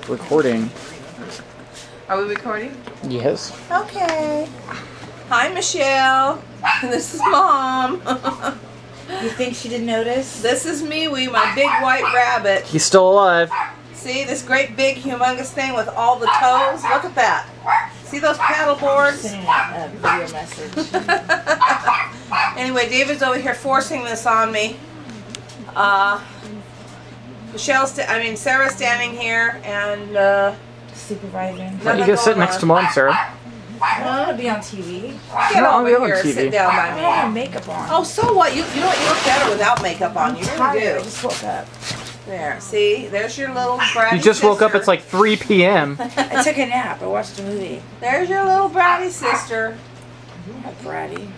Recording. Are we recording? Yes. Okay. Hi, Michelle. This is Mom. You think she didn't notice? This is MeWe, my big white rabbit. He's still alive. See this great big humongous thing with all the toes? Look at that. See those paddle boards? Sending a video message. Anyway, David's over here forcing this on me. Sarah's standing here and Supervising. You gotta sit next to Mom, Sarah. I want to be on TV. Get No, over we're on here, TV. sit down by I me. don't have makeup on. Oh, so what? You know what? You look better without makeup on. You I really do. just woke up. There, see? There's your little bratty You just woke up, sister. it's like 3 p.m. I took a nap. I watched a movie. There's your little bratty sister. I'm bratty.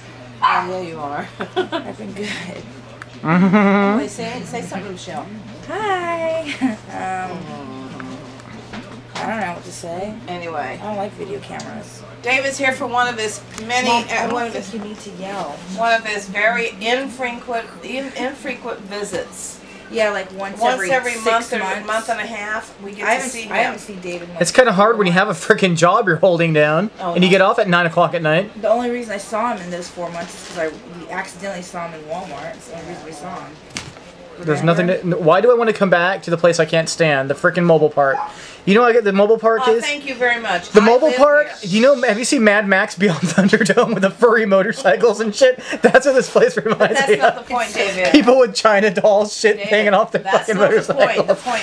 Oh, yeah, you are. I've been good. Wait, say something, Michelle. Hi. I don't know what to say. Anyway, I don't like video cameras. David's here for one of his many, Mom, I one don't of his, think you need to yell. one of his very infrequent visits. Yeah, like once Once every 6 month or months. month and a half, we get I to see him. haven't seen David. It's kind of hard when you have a freaking job you're holding down, Oh, and you no. get off at 9 o'clock at night. The only reason I saw him in those 4 months is because we accidentally saw him in Walmart. It's the only reason we saw him. There's nothing to, why do I want to come back to the place I can't stand? The freaking mobile park. You know what I get the mobile park Oh, is? thank you very much. The I mobile live park, here. you know, have you seen Mad Max Beyond Thunderdome with the furry motorcycles and shit? That's what this place reminds That's me not the of. point, David. People with China dolls shit David, hanging off their that's fucking not the motorcycles. point. The point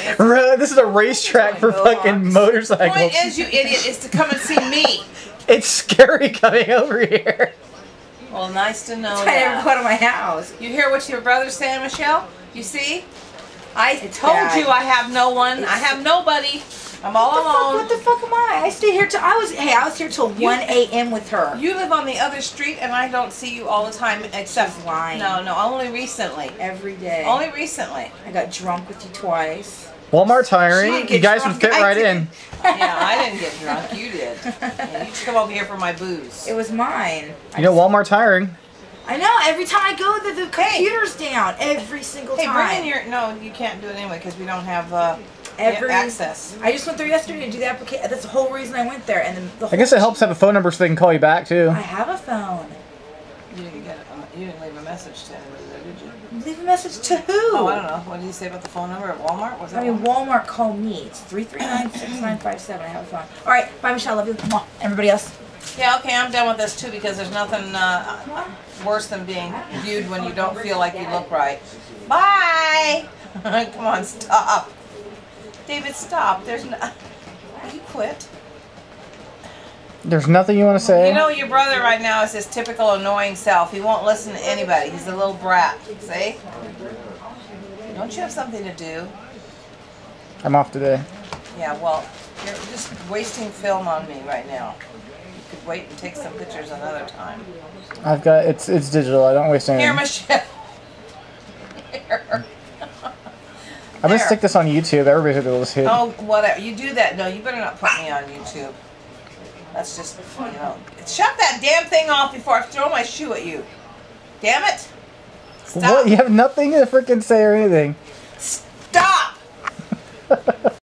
is- This is a racetrack for fucking The motorcycles. point is, you idiot, is to come and see me. It's scary coming over here. Well, nice to know I never that. go to my house. You hear what your brother's saying, Michelle? You see? I It's told bad. you I have no one. I have nobody. I'm all alone. What the fuck am I? I stayed here till I was here till 1 a.m. with her. You live on the other street, and I don't see you all the time, except She's lying. No, only recently. Every day. Only recently. I got drunk with you twice. Walmart's She hiring. didn't You get guys drunk. would fit I right didn't. in. Yeah, I didn't get drunk. You did. Yeah, you just come over here for my booze. It was mine. You know, Walmart's hiring. I know. Every time I go, the computer's down. Every single Hey, time. bring in your. No, you can't do it anyway because we don't have access. I just went there yesterday to do the application. That's the whole reason I went there. And then the I guess it helps have a phone number so they can call you back too. I have a phone. You didn't get. You didn't leave a message to anybody, though, did you? Leave a message to who? Oh, I don't know. What did you say about the phone number at Walmart? Was that I mean, Walmart called me. It's 339-6957. I have a phone. All right. Bye, Michelle. Love you. Mwah. Everybody else. Yeah, okay, I'm done with this too because there's nothing worse than being viewed when you don't feel like you look right. Bye! Come on, stop. David, stop. There's no... You quit. There's nothing you want to say? You know your brother right now is his typical annoying self. He won't listen to anybody. He's a little brat. See? Don't you have something to do? I'm off today. Yeah, well, you're just wasting film on me right now. You could wait and take some pictures another time. I've got, it's digital. I don't waste anything. Here, Michelle. Here. I'm gonna There. stick this on YouTube. Everybody's gonna be able to see it. Oh, whatever. You do that. No, you better not put me on YouTube. That's just, you know. Shut that damn thing off before I throw my shoe at you. Damn it. Stop. What? You have nothing to freaking say or anything. Stop.